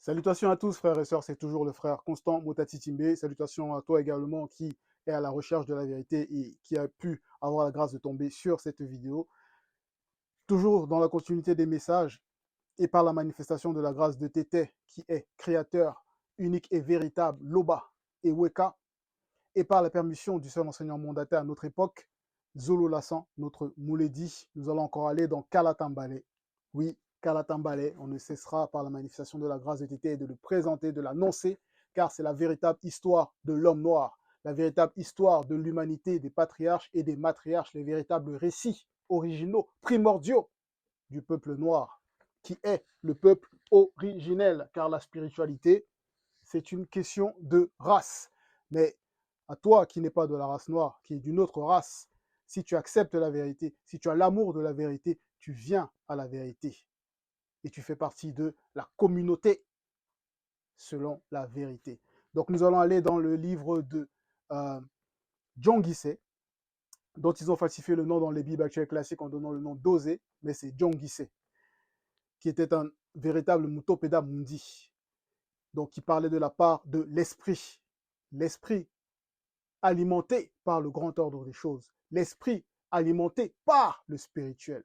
Salutations à tous, frères et sœurs, c'est toujours le frère Constant Motati Timbe. Salutations à toi également qui est à la recherche de la vérité et qui a pu avoir la grâce de tomber sur cette vidéo. Toujours dans la continuité des messages et par la manifestation de la grâce de Tété, qui est créateur unique et véritable, Loba et Weka, et par la permission du seul enseignant mandataire à notre époque, Zolo Lassan, notre Mouledi, nous allons encore aller dans Kalatambale. Oui, Kalatambale, on ne cessera par la manifestation de la grâce de Tété de le présenter, de l'annoncer, car c'est la véritable histoire de l'homme noir, la véritable histoire de l'humanité, des patriarches et des matriarches, les véritables récits originaux, primordiaux du peuple noir, qui est le peuple originel, car la spiritualité, c'est une question de race. Mais à toi qui n'es pas de la race noire, qui est d'une autre race, si tu acceptes la vérité, si tu as l'amour de la vérité, tu viens à la vérité. Et tu fais partie de la communauté selon la vérité. Donc nous allons aller dans le livre de John Guisset, dont ils ont falsifié le nom dans les Bibles actuelles classiques en donnant le nom d'Osée, mais c'est John Guisset, qui était un véritable Mutopeda Mundi, donc qui parlait de la part de l'esprit. L'esprit alimenté par le grand ordre des choses, l'esprit alimenté par le spirituel.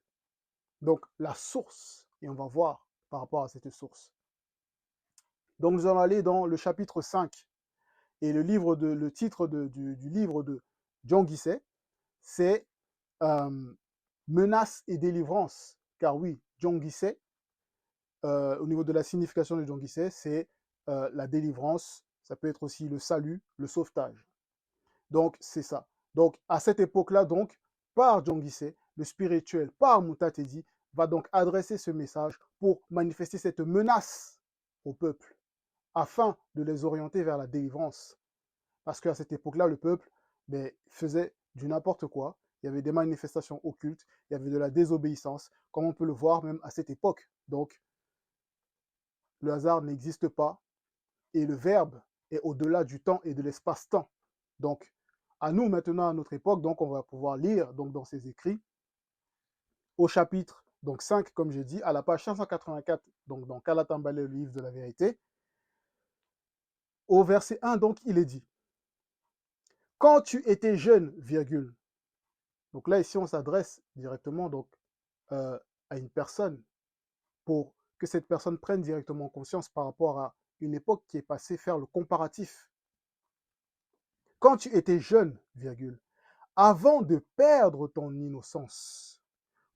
Donc la source, et on va voir par rapport à cette source. Donc nous allons aller dans le chapitre 5, et le titre du livre de John Guisset, c'est Menace et délivrance. Car oui, John Guisset, au niveau de la signification de John Guisset, c'est la délivrance, ça peut être aussi le salut, le sauvetage. Donc, c'est ça. Donc, à cette époque-là, donc, par John Guisset, le spirituel, par Mutatedi, va donc adresser ce message pour manifester cette menace au peuple, afin de les orienter vers la délivrance. Parce qu'à cette époque-là, le peuple faisait du n'importe quoi. Il y avait des manifestations occultes, il y avait de la désobéissance, comme on peut le voir même à cette époque. Donc, le hasard n'existe pas et le verbe est au-delà du temps et de l'espace-temps. Donc, à nous maintenant, à notre époque, donc on va pouvoir lire donc, dans ces écrits, au chapitre donc 5, comme j'ai dit, à la page 584, donc dans Kalatambale, le livre de la vérité, au verset 1, donc il est dit, quand tu étais jeune, virgule. Donc là, ici, on s'adresse directement donc, à une personne pour que cette personne prenne directement conscience par rapport à une époque qui est passée, faire le comparatif. Quand tu étais jeune, virgule, avant de perdre ton innocence,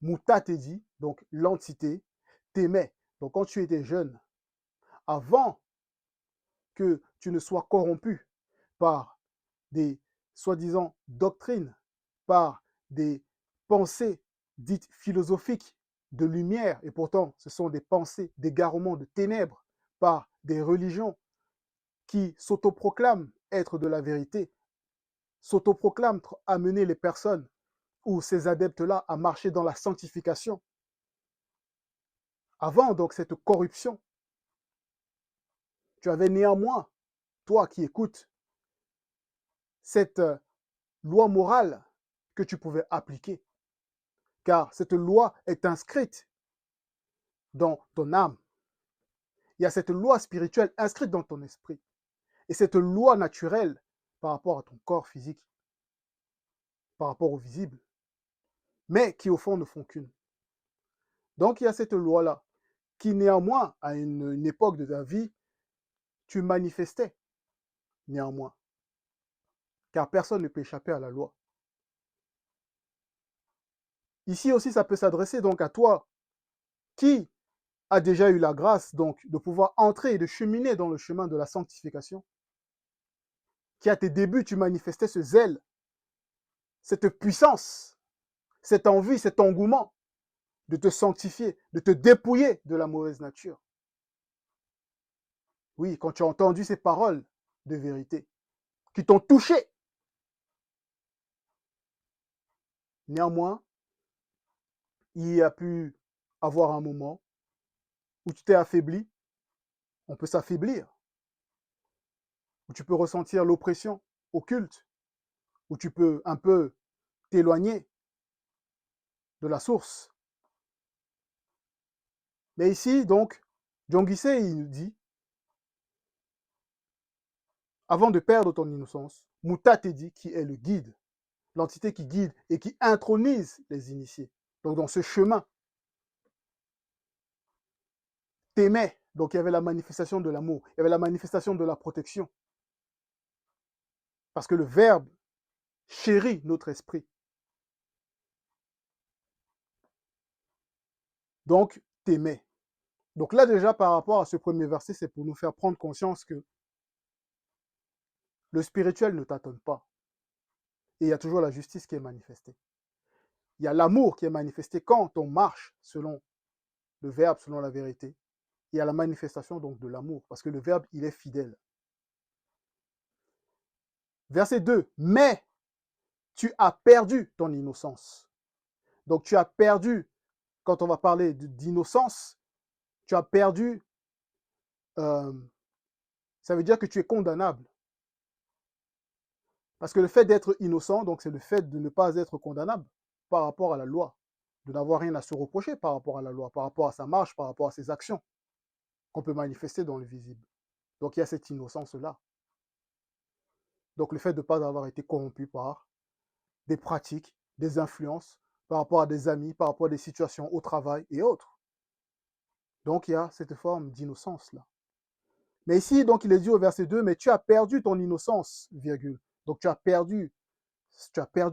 Mouta t'est dit, donc l'entité, t'aimait. Donc quand tu étais jeune, avant que tu ne sois corrompu par des soi-disant doctrines, par des pensées dites philosophiques de lumière, et pourtant ce sont des pensées d'égarement de ténèbres par des religions qui s'autoproclament être de la vérité, s'autoproclament amener les personnes ou ces adeptes-là à marcher dans la sanctification. Avant donc cette corruption, tu avais néanmoins, toi qui écoutes, cette loi morale que tu pouvais appliquer. Car cette loi est inscrite dans ton âme. Il y a cette loi spirituelle inscrite dans ton esprit. Et cette loi naturelle par rapport à ton corps physique, par rapport au visible, mais qui au fond ne font qu'une. Donc il y a cette loi-là, qui néanmoins, à une époque de ta vie, tu manifestais néanmoins. Car personne ne peut échapper à la loi. Ici aussi, ça peut s'adresser donc à toi qui a déjà eu la grâce donc de pouvoir entrer et de cheminer dans le chemin de la sanctification, qui à tes débuts, tu manifestais ce zèle, cette puissance, cette envie, cet engouement de te sanctifier, de te dépouiller de la mauvaise nature. Oui, quand tu as entendu ces paroles de vérité qui t'ont touché, néanmoins, il y a pu avoir un moment où tu t'es affaibli, on peut s'affaiblir, où tu peux ressentir l'oppression occulte, où tu peux un peu t'éloigner de la source. Mais ici, donc, John Guisset, il nous dit, avant de perdre ton innocence, Mutatedi, qui est le guide, l'entité qui guide et qui intronise les initiés. Donc dans ce chemin, t'aimais, donc il y avait la manifestation de l'amour, il y avait la manifestation de la protection. Parce que le Verbe chérit notre esprit. Donc, t'aimais. Donc là déjà, par rapport à ce premier verset, c'est pour nous faire prendre conscience que le spirituel ne tâtonne pas. Et il y a toujours la justice qui est manifestée. Il y a l'amour qui est manifesté quand on marche selon le Verbe, selon la vérité. Il y a la manifestation donc de l'amour, parce que le Verbe, il est fidèle. Verset 2, mais tu as perdu ton innocence. Donc tu as perdu, quand on va parler d'innocence, tu as perdu, ça veut dire que tu es condamnable. Parce que le fait d'être innocent, donc c'est le fait de ne pas être condamnable par rapport à la loi, de n'avoir rien à se reprocher par rapport à la loi, par rapport à sa marche, par rapport à ses actions, qu'on peut manifester dans le visible. Donc il y a cette innocence-là. Donc le fait de ne pas avoir été corrompu par des pratiques, des influences, par rapport à des amis, par rapport à des situations au travail et autres. Donc il y a cette forme d'innocence-là. Mais ici, donc, il est dit au verset 2, mais tu as perdu ton innocence, virgule. Donc tu as perdu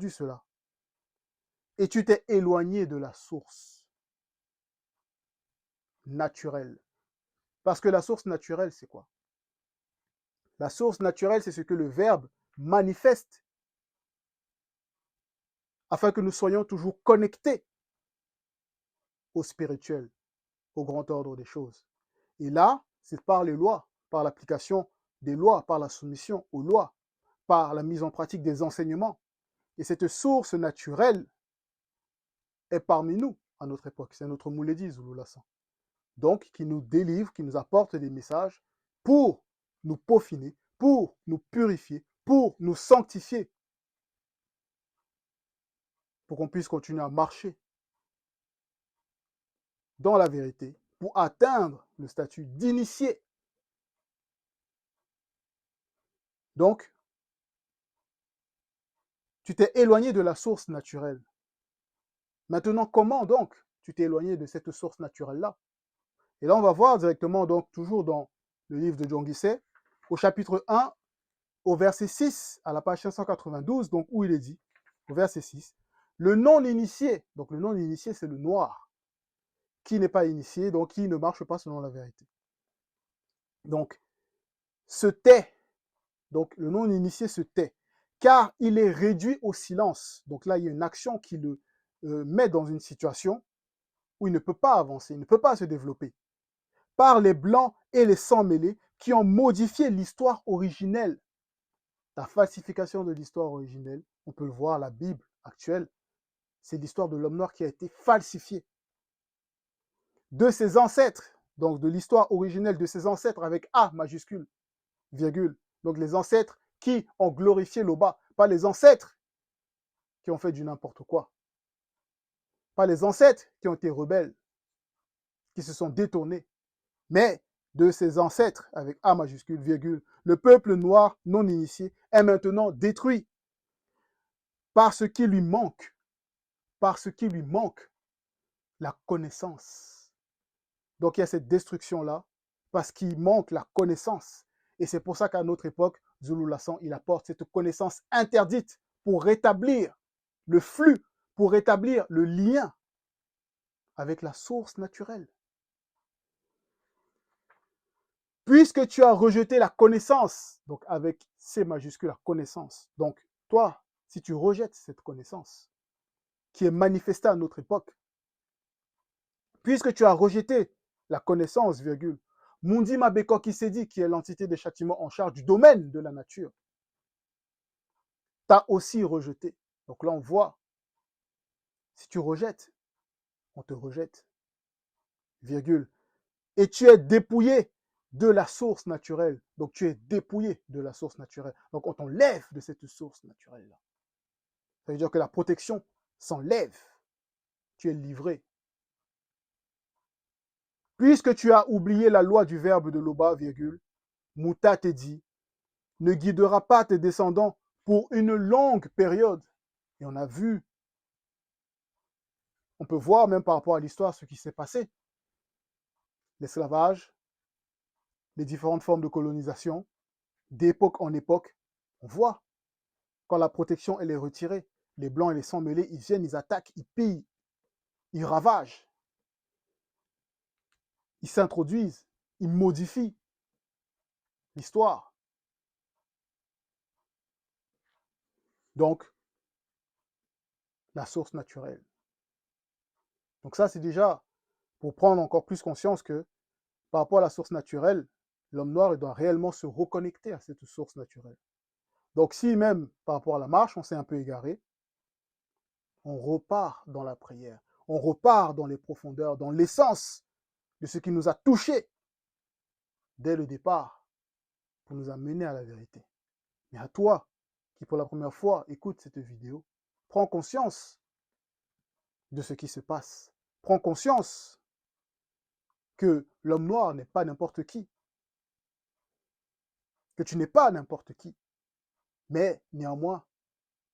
cela. Et tu t'es éloigné de la source naturelle. Parce que la source naturelle, c'est quoi? La source naturelle, c'est ce que le Verbe manifeste afin que nous soyons toujours connectés au spirituel, au grand ordre des choses. Et là, c'est par les lois, par l'application des lois, par la soumission aux lois, par la mise en pratique des enseignements. Et cette source naturelle est parmi nous à notre époque. C'est notre Moulédi, Zulu Lassan. Donc, qui nous délivre, qui nous apporte des messages pour nous peaufiner, pour nous purifier, pour nous sanctifier, pour qu'on puisse continuer à marcher dans la vérité, pour atteindre le statut d'initié. Donc, tu t'es éloigné de la source naturelle. Maintenant, comment donc tu t'es éloigné de cette source naturelle-là? Et là, on va voir directement, donc, toujours dans le livre de John Guisset, au chapitre 1, au verset 6, à la page 592, donc, où il est dit, au verset 6, le non-initié, donc le non-initié, c'est le noir, qui n'est pas initié, donc qui ne marche pas selon la vérité. Donc, se tait, donc le non-initié se tait, car il est réduit au silence. Donc là, il y a une action qui le met dans une situation où il ne peut pas avancer, il ne peut pas se développer, par les blancs et les sans mêlés qui ont modifié l'histoire originelle. La falsification de l'histoire originelle, on peut le voir, la Bible actuelle, c'est l'histoire de l'homme noir qui a été falsifiée. De ses ancêtres, donc de l'histoire originelle de ses ancêtres avec A majuscule, virgule. Donc les ancêtres qui ont glorifié l'Oba, pas les ancêtres qui ont fait du n'importe quoi. Pas les ancêtres qui ont été rebelles, qui se sont détournés, mais de ses ancêtres avec A majuscule, virgule. Le peuple noir non initié est maintenant détruit par ce qui lui manque, la connaissance. Donc il y a cette destruction-là parce qu'il manque la connaissance. Et c'est pour ça qu'à notre époque, Zulu Lassan, il apporte cette connaissance interdite pour rétablir le flux, pour rétablir le lien avec la source naturelle. Puisque tu as rejeté la connaissance, donc avec C majuscule, la connaissance. Donc toi, si tu rejettes cette connaissance qui est manifestée à notre époque, puisque tu as rejeté la connaissance, virgule, Mundi Mabeko Kisedi, qui est l'entité des châtiments en charge du domaine de la nature, t'a aussi rejeté. Donc là, on voit, si tu rejettes, on te rejette, virgule. Et tu es dépouillé de la source naturelle. Donc tu es dépouillé de la source naturelle. Donc on t'enlève de cette source naturelle-là. Ça veut dire que la protection s'enlève. Tu es livré. Puisque tu as oublié la loi du verbe de l'Oba, virgule, Mouta te dit, ne guidera pas tes descendants pour une longue période. Et on a vu, on peut voir même par rapport à l'histoire ce qui s'est passé. L'esclavage, les différentes formes de colonisation, d'époque en époque, on voit quand la protection elle est retirée, les blancs et les sans mêlés, ils viennent, ils attaquent, ils pillent, ils ravagent, ils s'introduisent, ils modifient l'histoire. Donc, la source naturelle. Donc ça, c'est déjà pour prendre encore plus conscience que par rapport à la source naturelle, l'homme noir il doit réellement se reconnecter à cette source naturelle. Donc si même par rapport à la marche, on s'est un peu égaré, on repart dans la prière, on repart dans les profondeurs, dans l'essence de ce qui nous a touchés dès le départ pour nous amener à la vérité. Mais à toi qui pour la première fois écoute cette vidéo, prends conscience de ce qui se passe. Prends conscience que l'homme noir n'est pas n'importe qui, que tu n'es pas n'importe qui. Mais néanmoins,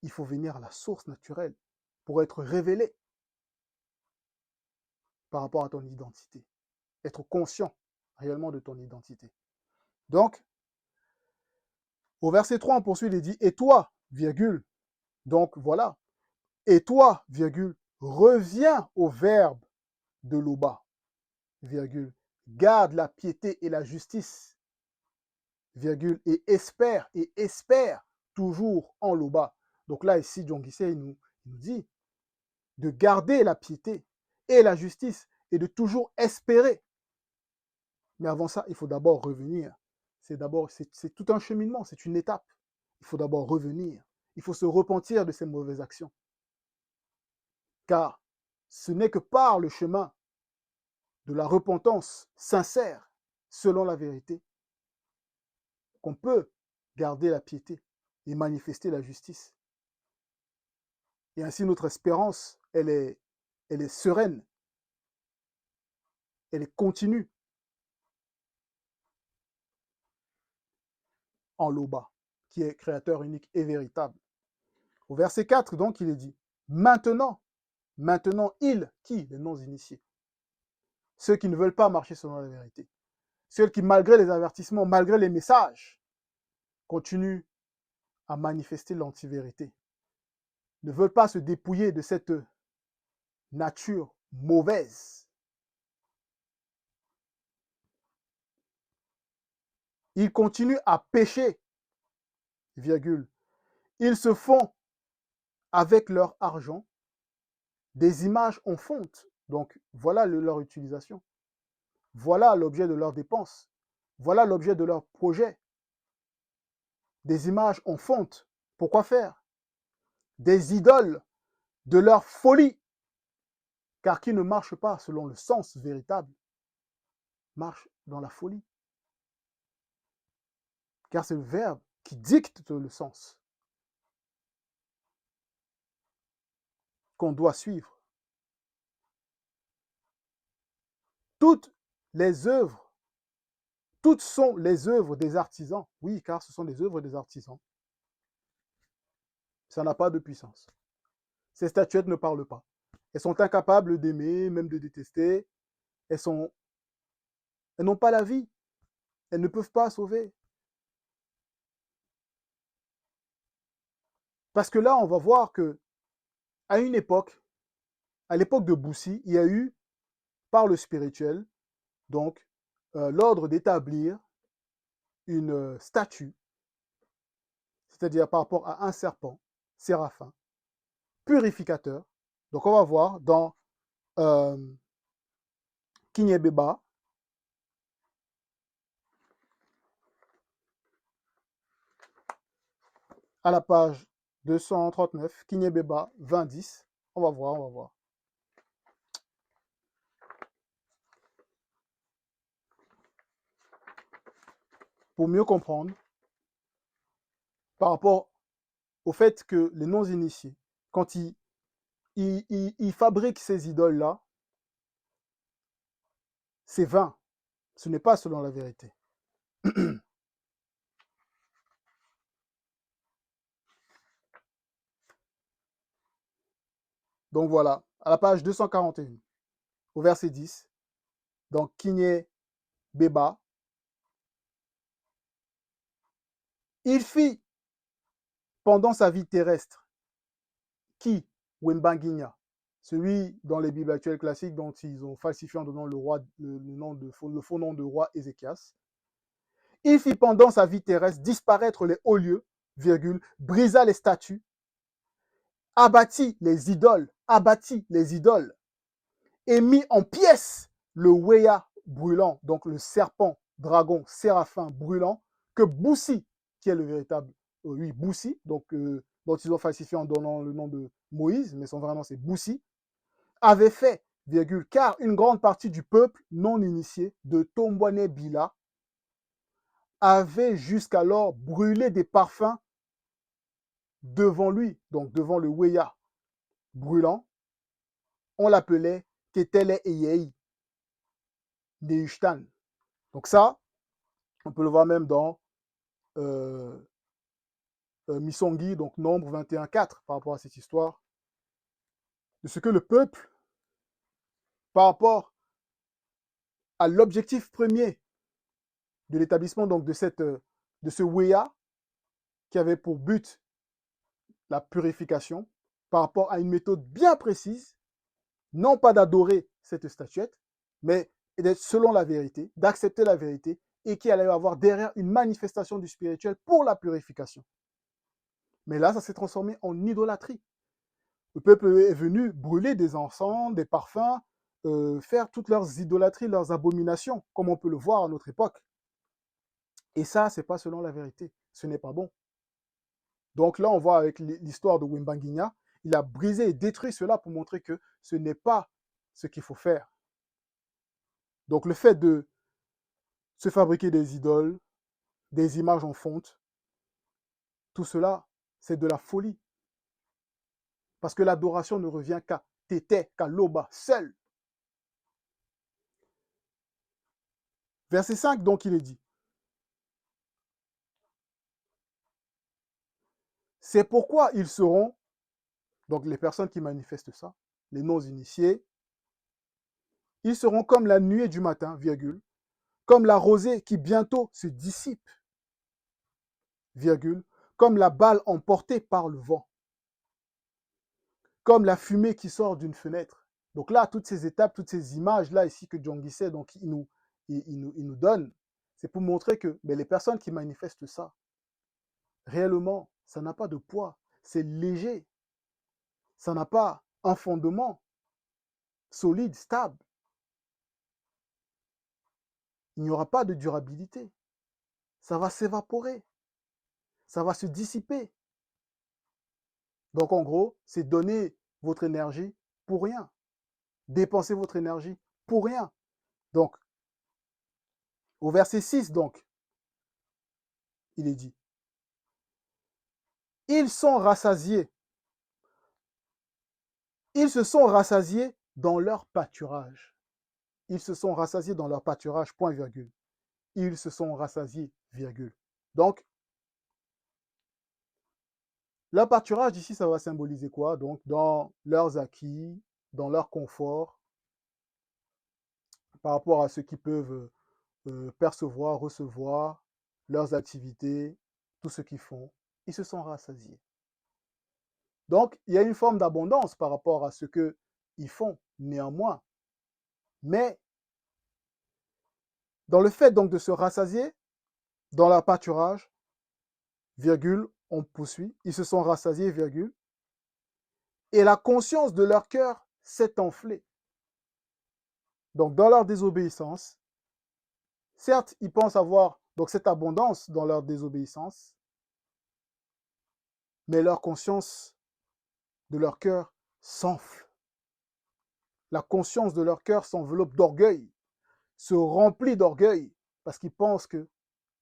il faut venir à la source naturelle pour être révélé par rapport à ton identité. Être conscient réellement de ton identité. Donc, au verset 3, on poursuit, il dit, et toi, virgule, donc voilà, et toi, virgule, reviens au verbe de l'Oba, virgule, garde la piété et la justice, virgule, et espère toujours en l'Oba. Donc là, ici, John Guissé, il nous dit de garder la piété et la justice et de toujours espérer. Mais avant ça, il faut d'abord revenir. C'est tout un cheminement, c'est une étape. Il faut d'abord revenir. Il faut se repentir de ses mauvaises actions. Car ce n'est que par le chemin de la repentance sincère, selon la vérité, qu'on peut garder la piété et manifester la justice. Et ainsi, notre espérance, elle est sereine, elle est continue en l'Oba, qui est créateur unique et véritable. Au verset 4, donc, il est dit, maintenant, ils, qui? Les non-initiés. Ceux qui ne veulent pas marcher selon la vérité. Ceux qui, malgré les avertissements, malgré les messages, continuent à manifester l'antivérité. Ne veulent pas se dépouiller de cette nature mauvaise. Ils continuent à pécher, virgule. Ils se font, avec leur argent, des images en fonte. Donc, voilà leur utilisation. Voilà l'objet de leurs dépenses. Voilà l'objet de leurs projets. Des images en fonte. Pourquoi faire? Des idoles de leur folie. Car qui ne marche pas selon le sens véritable marche dans la folie. Car c'est le verbe qui dicte le sens qu'on doit suivre. Toutes les œuvres, toutes sont les œuvres des artisans. Oui, car ce sont les œuvres des artisans. Ça n'a pas de puissance. Ces statuettes ne parlent pas. Elles sont incapables d'aimer, même de détester. Elles n'ont pas la vie. Elles ne peuvent pas sauver. Parce que là, on va voir que à une époque, à l'époque de Boussi, il y a eu, par le spirituel, donc, l'ordre d'établir une statue, c'est-à-dire par rapport à un serpent, séraphin, purificateur. Donc, on va voir dans Kinyebeba, à la page 239, Kinyebeba 20-10. On va voir, on va voir. Pour mieux comprendre, par rapport au fait que les non-initiés, quand ils fabriquent ces idoles-là, c'est vain. Ce n'est pas selon la vérité. Donc voilà, à la page 241, au verset 10, dans Kiné Beba, il fit pendant sa vie terrestre, qui Wembanguinya, celui dans les Bibles actuelles classiques dont ils ont falsifié en donnant le faux nom de roi Ézéchias. Il fit pendant sa vie terrestre disparaître les hauts lieux, virgule, brisa les statues, abattit les idoles, et mit en pièces le Weya brûlant, donc le serpent, dragon, séraphin brûlant, que Boussi, qui est le véritable, oui, Boussi, donc dont ils ont falsifié en donnant le nom de Moïse, mais son vrai nom c'est Boussi, avait fait, virgule, car une grande partie du peuple non initié de Tombouane Bila avait jusqu'alors brûlé des parfums devant lui, donc devant le Weya brûlant. On l'appelait Ketele Eyei Neushtan. Donc ça, on peut le voir même dans Misongi, donc Nombre 21.4, par rapport à cette histoire, de ce que le peuple, par rapport à l'objectif premier de l'établissement donc de ce Weya, qui avait pour but la purification, par rapport à une méthode bien précise, non pas d'adorer cette statuette, mais d'être selon la vérité, d'accepter la vérité, et qu'il allait y avoir derrière une manifestation du spirituel pour la purification. Mais là, ça s'est transformé en idolâtrie. Le peuple est venu brûler des encens, des parfums, faire toutes leurs idolâtries, leurs abominations, comme on peut le voir à notre époque. Et ça, ce n'est pas selon la vérité. Ce n'est pas bon. Donc là, on voit avec l'histoire de Wembanguinya, il a brisé et détruit cela pour montrer que ce n'est pas ce qu'il faut faire. Donc le fait de se fabriquer des idoles, des images en fonte, tout cela, c'est de la folie. Parce que l'adoration ne revient qu'à Tété, qu'à Loba, seul. Verset 5, donc, il est dit. C'est pourquoi ils seront, donc les personnes qui manifestent ça, les non-initiés, ils seront comme la nuée du matin, virgule, comme la rosée qui bientôt se dissipe, virgule, comme la balle emportée par le vent, comme la fumée qui sort d'une fenêtre. Donc là, toutes ces étapes, toutes ces images-là ici que John Guisset, donc il nous donne, c'est pour montrer que les personnes qui manifestent ça, réellement, ça n'a pas de poids, c'est léger, ça n'a pas un fondement solide, stable. Il n'y aura pas de durabilité. Ça va s'évaporer, ça va se dissiper. Donc en gros, c'est donner votre énergie pour rien, dépenser votre énergie pour rien. Donc, au verset 6, donc, il est dit, ils sont rassasiés. Ils se sont rassasiés dans leur pâturage. Ils se sont rassasiés dans leur pâturage, point virgule. Ils se sont rassasiés, virgule. Donc, leur pâturage ici, ça va symboliser quoi? Donc, dans leurs acquis, dans leur confort, par rapport à ce qu'ils peuvent percevoir, recevoir, leurs activités, tout ce qu'ils font, ils se sont rassasiés. Donc, il y a une forme d'abondance par rapport à ce qu'ils font, néanmoins. Mais, dans le fait donc de se rassasier, dans leur pâturage, virgule, on poursuit, ils se sont rassasiés, virgule, et la conscience de leur cœur s'est enflée. Donc, dans leur désobéissance, certes, ils pensent avoir donc cette abondance dans leur désobéissance, mais leur conscience de leur cœur s'enfle. La conscience de leur cœur s'enveloppe d'orgueil, se remplit d'orgueil, parce qu'ils pensent qu'ils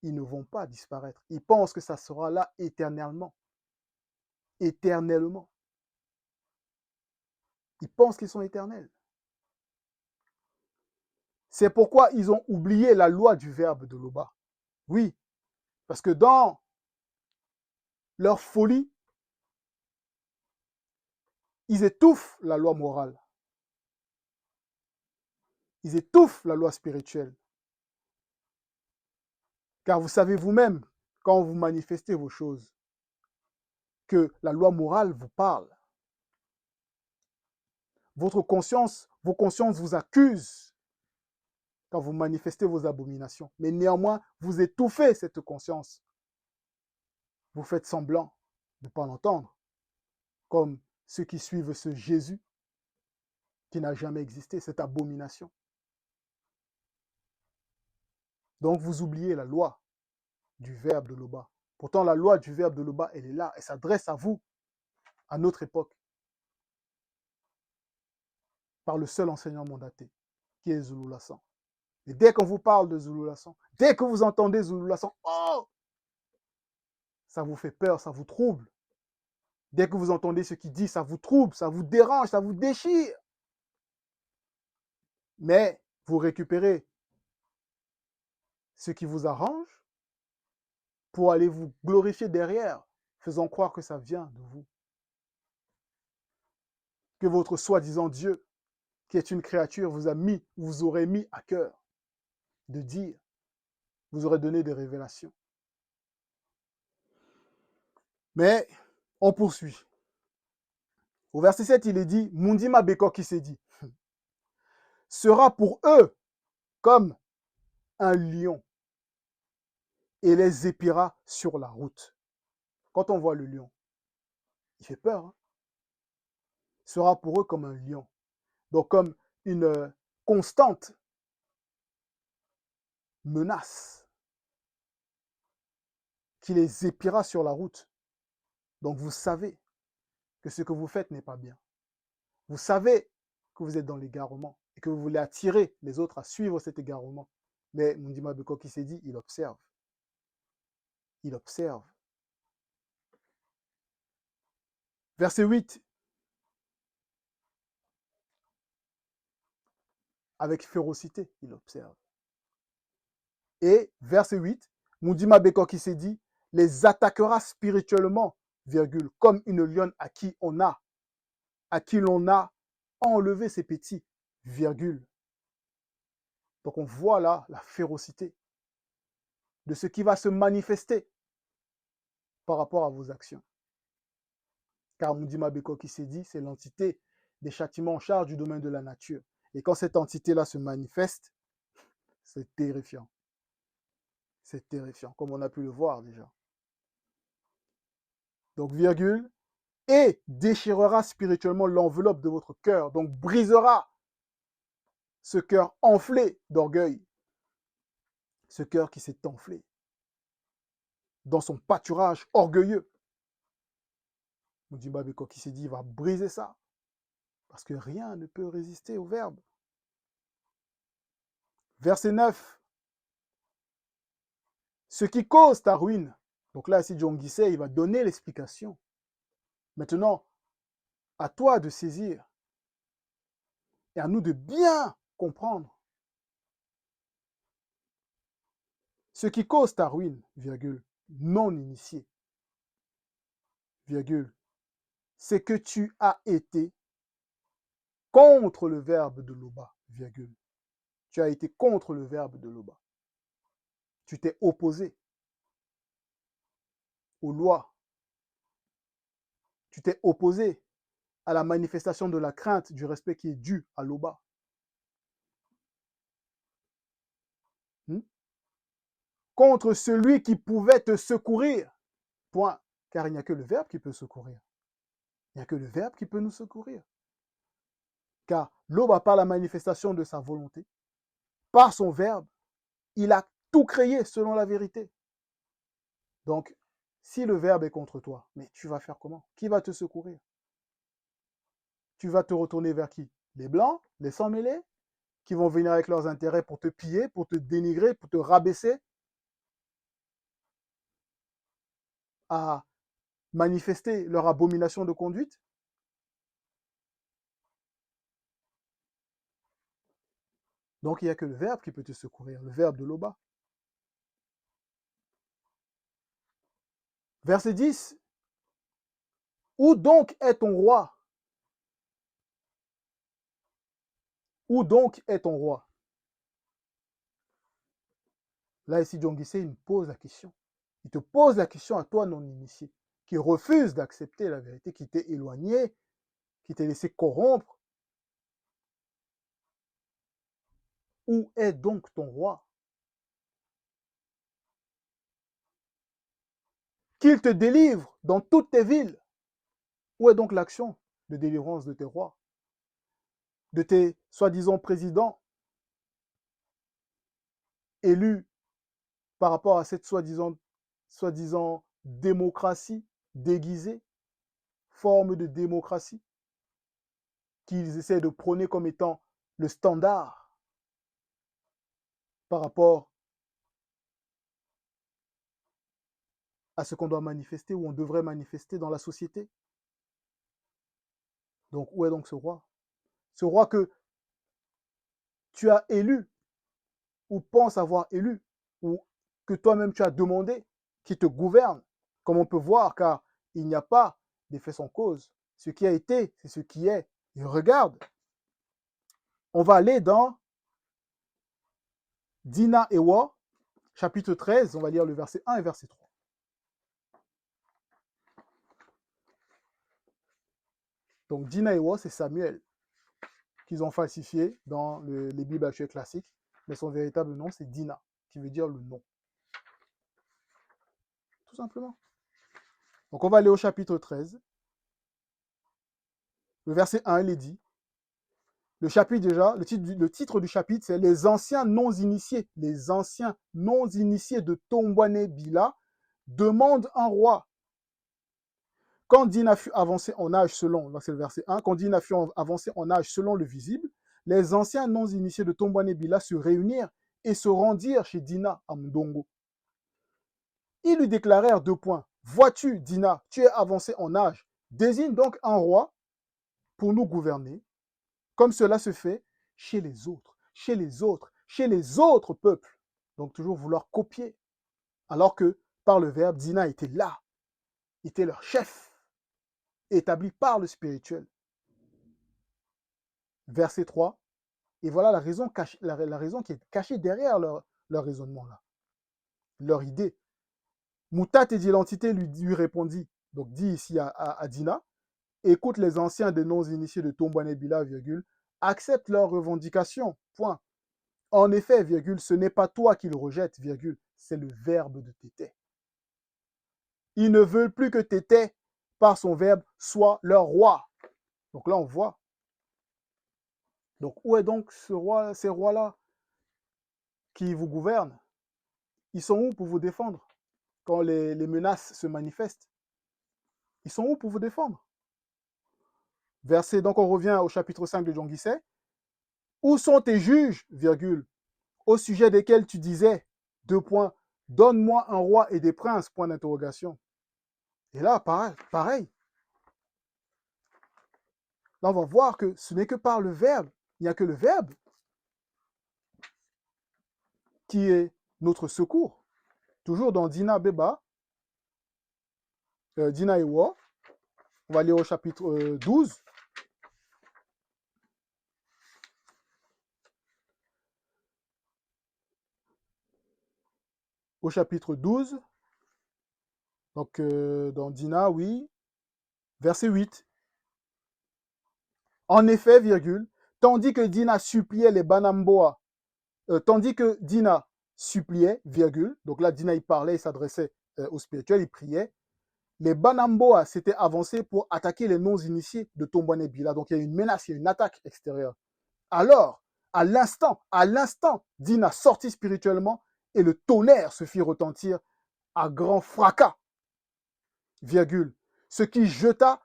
ne vont pas disparaître. Ils pensent que ça sera là éternellement. Éternellement. Ils pensent qu'ils sont éternels. C'est pourquoi ils ont oublié la loi du verbe de Loba. Oui, parce que dans leur folie, Ils étouffent la loi morale. Ils étouffent la loi spirituelle. Car vous savez vous-même, quand vous manifestez vos choses, que la loi morale vous parle. Votre conscience, vos consciences vous accusent quand vous manifestez vos abominations. Mais néanmoins, vous étouffez cette conscience. Vous faites semblant de ne pas l'entendre, comme ceux qui suivent ce Jésus qui n'a jamais existé, cette abomination. Donc vous oubliez la loi du Verbe de Loba. Pourtant, la loi du Verbe de Loba, elle est là, elle s'adresse à vous, à notre époque, par le seul enseignant mandaté, qui est Zulu Lassan. Et dès qu'on vous parle de Zulu Lassan, dès que vous entendez Zulu Lassan, oh, ça vous fait peur, ça vous trouble. Dès que vous entendez ce qu'il dit, ça vous trouble, ça vous dérange, ça vous déchire. Mais vous récupérez ce qui vous arrange pour aller vous glorifier derrière, faisant croire que ça vient de vous. Que votre soi-disant Dieu, qui est une créature, vous aurait mis à cœur de dire, vous aurait donné des révélations. Mais on poursuit. Au verset 7, il est dit, Mundima Beko qui s'est dit, sera pour eux comme un lion et les épiera sur la route. Quand on voit le lion, il fait peur. Hein? Sera pour eux comme un lion. Donc comme une constante menace qui les épiera sur la route. Donc vous savez que ce que vous faites n'est pas bien. Vous savez que vous êtes dans l'égarement et que vous voulez attirer les autres à suivre cet égarement. Mais Mundima Beko qui s'est dit, il observe. Il observe. Verset 8. Avec férocité, il observe. Et verset 8, Mundima Beko qui s'est dit, les attaquera spirituellement, virgule, comme une lionne à qui l'on a enlevé ses petits, virgule. Donc on voit là la férocité de ce qui va se manifester par rapport à vos actions. Car Mundima Beko qui s'est dit, c'est l'entité des châtiments en charge du domaine de la nature. Et quand cette entité-là se manifeste, c'est terrifiant. C'est terrifiant, comme on a pu le voir déjà. Donc, virgule, et déchirera spirituellement l'enveloppe de votre cœur, donc brisera ce cœur enflé d'orgueil, ce cœur qui s'est enflé dans son pâturage orgueilleux. Mundima Beko qui s'est dit, il va briser ça, parce que rien ne peut résister au Verbe. Verset 9. Ce qui cause ta ruine. Donc là, ici, John Guisset, il va donner l'explication. Maintenant, à toi de saisir et à nous de bien comprendre ce qui cause ta ruine, virgule, non initié, virgule, c'est que tu as été contre le verbe de Loba, virgule. Tu as été contre le verbe de Loba. Tu t'es opposé aux lois. Tu t'es opposé à la manifestation de la crainte, du respect qui est dû à Loba. Contre celui qui pouvait te secourir. Point. Car il n'y a que le verbe qui peut secourir. Il n'y a que le verbe qui peut nous secourir. Car Loba, par la manifestation de sa volonté, par son verbe, il a tout créé selon la vérité. Donc, si le verbe est contre toi, mais tu vas faire comment? Qui va te secourir? Tu vas te retourner vers qui? Les blancs, les sans-mêlés, qui vont venir avec leurs intérêts pour te piller, pour te dénigrer, pour te rabaisser, à manifester leur abomination de conduite? Donc, il n'y a que le verbe qui peut te secourir, le verbe de Loba. Verset 10. Où donc est ton roi? Où donc est ton roi? Là, ici, Dionguissé, il me pose la question. Il te pose la question à toi, non-initié, qui refuse d'accepter la vérité, qui t'est éloigné, qui t'est laissé corrompre. Où est donc ton roi? Qu'il te délivre dans toutes tes villes. Où est donc l'action de délivrance de tes rois, de tes soi-disant présidents élus par rapport à cette soi-disant démocratie déguisée, forme de démocratie qu'ils essaient de prôner comme étant le standard par rapport à ce qu'on doit manifester ou on devrait manifester dans la société. Donc, où est donc ce roi? Ce roi que tu as élu ou penses avoir élu ou que toi-même tu as demandé, qui te gouverne, comme on peut voir, car il n'y a pas d'effet sans cause. Ce qui a été, c'est ce qui est. Et regarde, on va aller dans Dina Ewa, chapitre 13, on va lire le verset 1 et verset 3. Donc Dina Ewa, c'est Samuel, qu'ils ont falsifié dans les Bibles actuelles classiques, mais son véritable nom, c'est Dina, qui veut dire le nom. Tout simplement. Donc on va aller au chapitre 13. Le verset 1, il est dit. Le chapitre déjà, le titre du chapitre, c'est Les anciens non-initiés. Les anciens non-initiés de Tombouane Bila demandent un roi. Quand Dina fut avancé en âge selon, là c'est le verset 1, quand Dina fut avancé en âge selon le visible, les anciens non-initiés de Tombouane Bila se réunirent et se rendirent chez Dina à Mdongo. Ils lui déclarèrent 2 points. Vois-tu, Dina, tu es avancé en âge. Désigne donc un roi pour nous gouverner, comme cela se fait chez les autres, chez les autres, chez les autres peuples. Donc toujours vouloir copier. Alors que par le verbe, Dina était là, était leur chef, établi par le spirituel. Verset 3. Et voilà la raison qui est cachée derrière leur raisonnement là, leur idée. Moutat et l'entité lui répondit, donc dit ici à Dina, écoute les anciens des non-initiés de Tombouane Bila, accepte leurs revendications, point. En effet, virgule, ce n'est pas toi qu'ils rejettent, virgule, c'est le verbe de Tété. Ils ne veulent plus que Tété, par son verbe, soit leur roi. Donc là, on voit. Donc où est donc ces rois-là qui vous gouvernent? Ils sont où pour vous défendre quand les menaces se manifestent? Ils sont où pour vous défendre? Verset, donc on revient au chapitre 5 de Dionguissé. Où sont tes juges, virgule, au sujet desquels tu disais, 2 points, donne-moi un roi et des princes, point d'interrogation. Et là, pareil. Là, on va voir que ce n'est que par le verbe. Il n'y a que le verbe qui est notre secours. Toujours dans Dina Beba, Dina Ewa, on va lire au chapitre 12. Au chapitre 12, donc dans Dina, oui, verset 8. En effet, virgule, tandis que Dina suppliait les Banamboa, tandis que Dina suppliait, virgule, donc là Dina il parlait, il s'adressait au spirituel, il priait, les Banamboa s'étaient avancés pour attaquer les non-initiés de Tombouane Bila. Donc il y a une menace, il y a une attaque extérieure. Alors, à l'instant, Dina sortit spirituellement et le tonnerre se fit retentir à grand fracas, virgule, ce qui jeta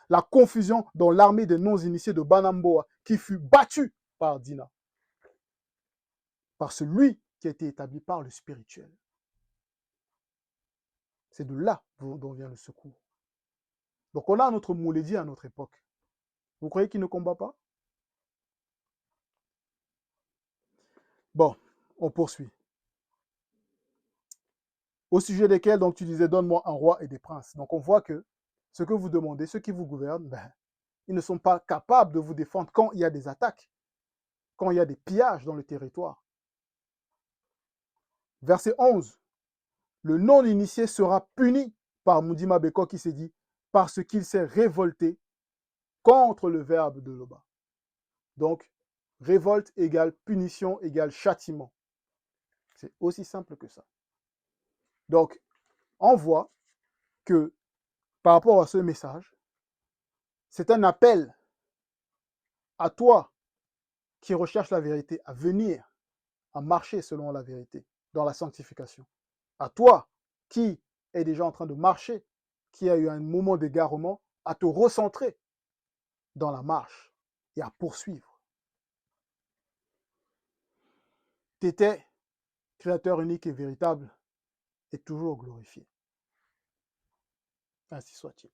la confusion dans l'armée des non-initiés de Banamboa, qui fut battue par Dina, par celui qui a été établi par le spirituel. C'est de là dont vient le secours. Donc on a notre Moulédi à notre époque. Vous croyez qu'il ne combat pas? Bon, on poursuit. Au sujet desquels, donc, tu disais, donne-moi un roi et des princes. Donc on voit que ce que vous demandez, ceux qui vous gouvernent, ben, ils ne sont pas capables de vous défendre quand il y a des attaques. quand il y a des pillages dans le territoire. Verset 11. Le non-initié sera puni par Mudima Beko qui s'est dit parce qu'il s'est révolté contre le verbe de Loba. Donc, révolte égale punition égale châtiment. C'est aussi simple que ça. Donc, on voit que par rapport à ce message, c'est un appel à toi qui recherches la vérité à venir, à marcher selon la vérité, dans la sanctification. À toi qui est déjà en train de marcher, qui a eu un moment d'égarement, à te recentrer dans la marche et à poursuivre. T'étais créateur unique et véritable et toujours glorifié. Ainsi soit-il.